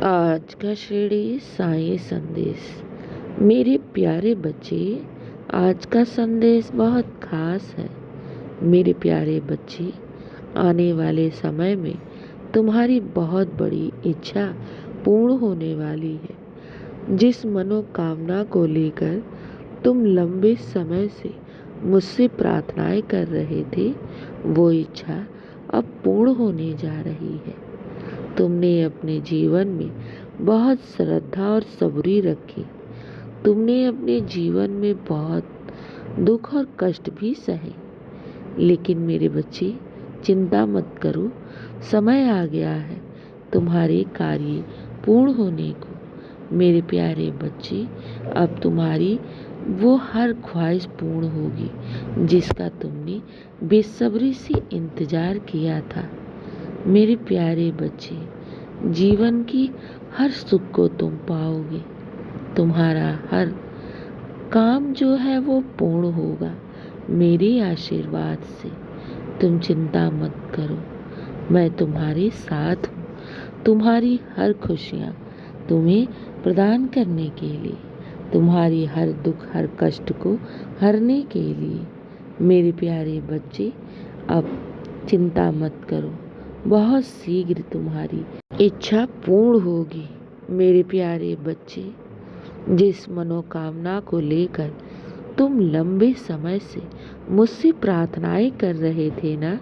आज का शिरडी साईं संदेश। मेरे प्यारे बच्चे, आज का संदेश बहुत खास है। मेरे प्यारे बच्चे, आने वाले समय में तुम्हारी बहुत बड़ी इच्छा पूर्ण होने वाली है। जिस मनोकामना को लेकर तुम लंबे समय से मुझसे प्रार्थनाएं कर रहे थे, वो इच्छा अब पूर्ण होने जा रही है। तुमने अपने जीवन में बहुत श्रद्धा और सबूरी रखी। तुमने अपने जीवन में बहुत दुख और कष्ट भी सहे। लेकिन मेरे बच्चे, चिंता मत करो, समय आ गया है तुम्हारे कार्य पूर्ण होने को। मेरे प्यारे बच्चे, अब तुम्हारी वो हर ख्वाहिश पूर्ण होगी जिसका तुमने बेसब्री से इंतजार किया था। मेरे प्यारे बच्चे, जीवन की हर सुख को तुम पाओगे। तुम्हारा हर काम जो है वो पूर्ण होगा मेरे आशीर्वाद से। तुम चिंता मत करो, मैं तुम्हारे साथ हूँ। तुम्हारी हर खुशियाँ तुम्हें प्रदान करने के लिए, तुम्हारी हर दुख हर कष्ट को हरने के लिए। मेरे प्यारे बच्चे, अब चिंता मत करो, बहुत शीघ्र तुम्हारी इच्छा पूर्ण होगी। मेरे प्यारे बच्चे, जिस मनोकामना को लेकर तुम लंबे समय से मुझसे प्रार्थनाएं कर रहे थे ना,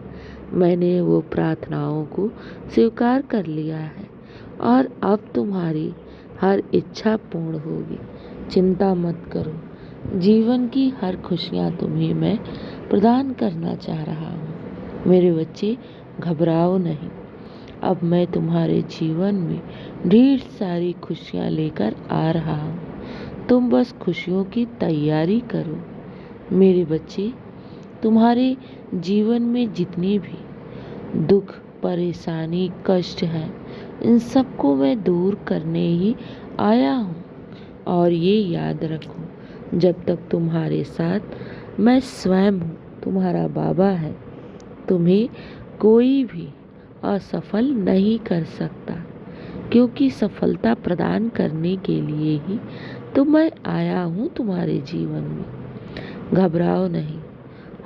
मैंने वो प्रार्थनाओं को स्वीकार कर लिया है और अब तुम्हारी हर इच्छा पूर्ण होगी। चिंता मत करो, जीवन की हर खुशियाँ तुम्हें मैं प्रदान करना चाह रहा हूँ। मेरे बच्चे, घबराओ नहीं। अब मैं तुम्हारे जीवन में ढेर सारी खुशियाँ लेकर आ रहा हूँ। तुम बस खुशियों की तैयारी करो। मेरे बच्चे, तुम्हारे जीवन में जितनी भी दुख परेशानी कष्ट हैं, इन सबको मैं दूर करने ही आया हूँ। और ये याद रखो, जब तक तुम्हारे साथ मैं स्वयं हूँ, तुम्हारा बाबा है, तुम्हें कोई भी असफल नहीं कर सकता, क्योंकि सफलता प्रदान करने के लिए ही तो मैं आया हूँ तुम्हारे जीवन में। घबराओ नहीं,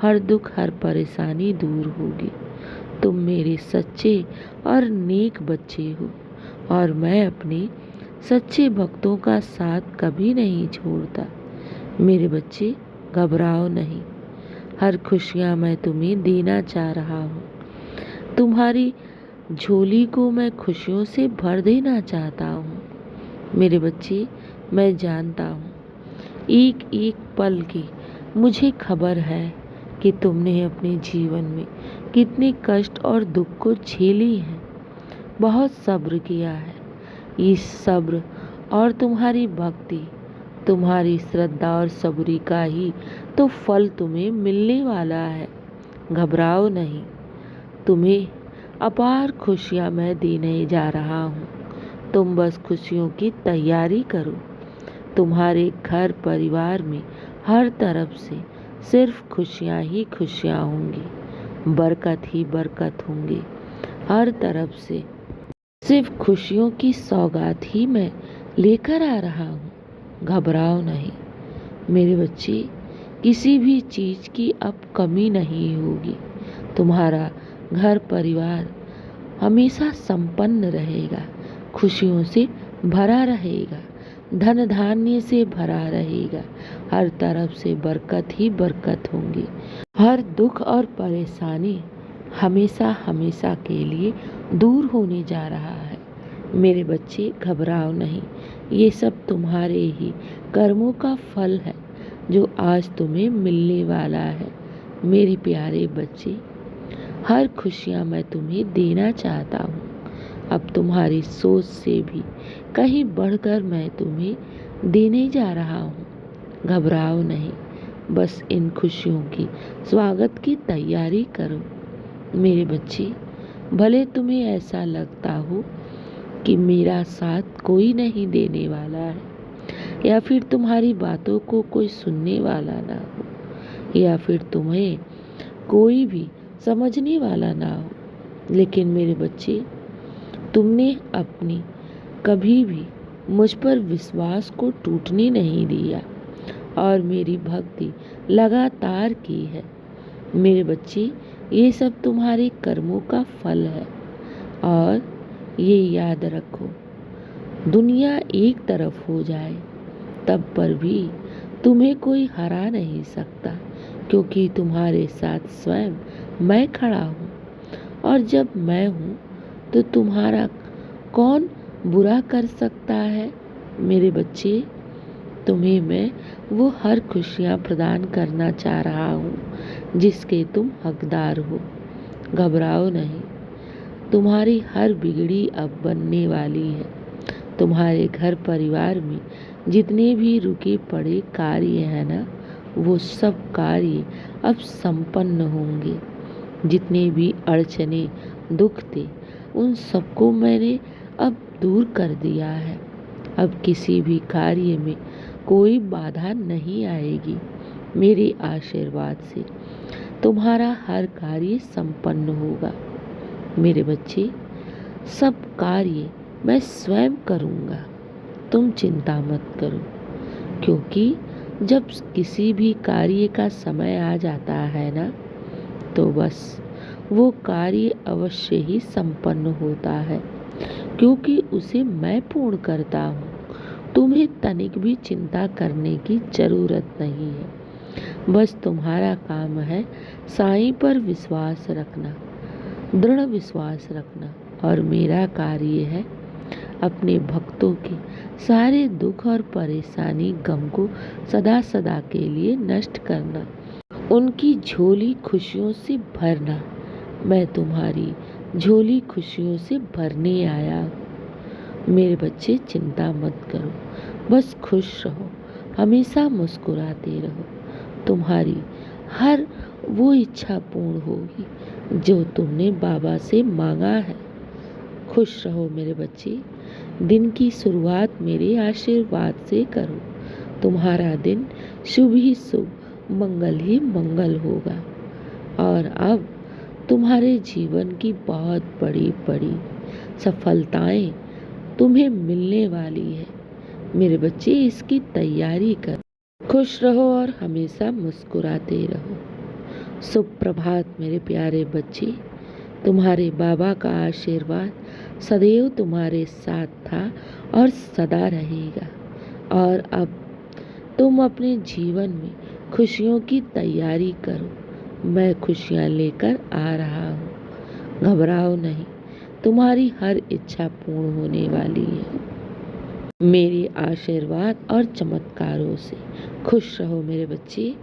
हर दुख हर परेशानी दूर होगी। तुम मेरे सच्चे और नेक बच्चे हो और मैं अपने सच्चे भक्तों का साथ कभी नहीं छोड़ता। मेरे बच्चे, घबराओ नहीं, हर खुशियाँ मैं तुम्हें देना चाह रहा हूँ। तुम्हारी झोली को मैं खुशियों से भर देना चाहता हूँ। मेरे बच्चे, मैं जानता हूँ एक एक पल की मुझे खबर है कि तुमने अपने जीवन में कितने कष्ट और दुख को झेली है, बहुत सब्र किया है। इस सब्र और तुम्हारी भक्ति, तुम्हारी श्रद्धा और सबूरी का ही तो फल तुम्हें मिलने वाला है। घबराओ नहीं, तुम्हें अपार खुशियाँ मैं देने जा रहा हूँ। तुम बस खुशियों की तैयारी करो। तुम्हारे घर परिवार में हर तरफ से सिर्फ खुशियाँ ही खुशियाँ होंगी, बरकत ही बरकत होंगी। हर तरफ से सिर्फ खुशियों की सौगात ही मैं लेकर आ रहा हूँ। घबराओ नहीं मेरे बच्चे, किसी भी चीज़ की अब कमी नहीं होगी। तुम्हारा घर परिवार हमेशा संपन्न रहेगा, खुशियों से भरा रहेगा, धन धान्य से भरा रहेगा। हर तरफ से बरकत ही बरकत होंगी। हर दुख और परेशानी हमेशा हमेशा के लिए दूर होने जा रहा है। मेरे बच्चे, घबराओ नहीं, ये सब तुम्हारे ही कर्मों का फल है जो आज तुम्हें मिलने वाला है। मेरे प्यारे बच्चे, हर खुशियाँ मैं तुम्हें देना चाहता हूँ। अब तुम्हारी सोच से भी कहीं बढ़कर मैं तुम्हें देने जा रहा हूँ। घबराओ नहीं, बस इन खुशियों की स्वागत की तैयारी करो। मेरे बच्चे, भले तुम्हें ऐसा लगता हो कि मेरा साथ कोई नहीं देने वाला है, या फिर तुम्हारी बातों को कोई सुनने वाला ना हो, या फिर तुम्हें कोई भी समझने वाला ना हो, लेकिन मेरे बच्चे, तुमने अपनी कभी भी मुझ पर विश्वास को टूटने नहीं दिया और मेरी भक्ति लगातार की है। मेरे बच्चे, ये सब तुम्हारे कर्मों का फल है और ये याद रखो, दुनिया एक तरफ हो जाए तब पर भी तुम्हें कोई हरा नहीं सकता, क्योंकि तुम्हारे साथ स्वयं मैं खड़ा हूँ। और जब मैं हूँ तो तुम्हारा कौन बुरा कर सकता है। मेरे बच्चे, तुम्हें मैं वो हर खुशियाँ प्रदान करना चाह रहा हूँ जिसके तुम हकदार हो। घबराओ नहीं, तुम्हारी हर बिगड़ी अब बनने वाली है। तुम्हारे घर परिवार में जितने भी रुके पड़े कार्य हैं ना, वो सब कार्य अब संपन्न होंगे। जितने भी अड़चने दुख थे, उन सबको मैंने अब दूर कर दिया है। अब किसी भी कार्य में कोई बाधा नहीं आएगी। मेरे आशीर्वाद से तुम्हारा हर कार्य संपन्न होगा। मेरे बच्चे, सब कार्य मैं स्वयं करूँगा, तुम चिंता मत करो, क्योंकि जब किसी भी कार्य का समय आ जाता है ना, तो बस वो कार्य अवश्य ही संपन्न होता है, क्योंकि उसे मैं पूर्ण करता हूँ। तुम्हें तनिक भी चिंता करने की ज़रूरत नहीं है। बस तुम्हारा काम है साईं पर विश्वास रखना, दृढ़ विश्वास रखना, और मेरा कार्य है अपने भक्तों के सारे दुख और परेशानी गम को सदा सदा के लिए नष्ट करना, उनकी झोली खुशियों से भरना। मैं तुम्हारी झोली खुशियों से भरने आया हूँ। मेरे बच्चे, चिंता मत करो, बस खुश रहो, हमेशा मुस्कुराते रहो। तुम्हारी हर वो इच्छा पूर्ण होगी जो तुमने बाबा से मांगा है। खुश रहो मेरे बच्चे। दिन की शुरुआत मेरे आशीर्वाद से करो। तुम्हारा दिन शुभ ही शुभ, मंगल ही मंगल होगा। और अब तुम्हारे जीवन की बहुत बड़ी बड़ी सफलताएं तुम्हें मिलने वाली है। मेरे बच्चे, इसकी तैयारी कर। खुश रहो और हमेशा मुस्कुराते रहो। शुभ प्रभात मेरे प्यारे बच्चे। तुम्हारे बाबा का आशीर्वाद सदैव तुम्हारे साथ था और सदा रहेगा। और अब तुम अपने जीवन में खुशियों की तैयारी करो। मैं खुशियाँ लेकर आ रहा हूँ। घबराओ नहीं, तुम्हारी हर इच्छा पूर्ण होने वाली है मेरे आशीर्वाद और चमत्कारों से। खुश रहो मेरे बच्चे।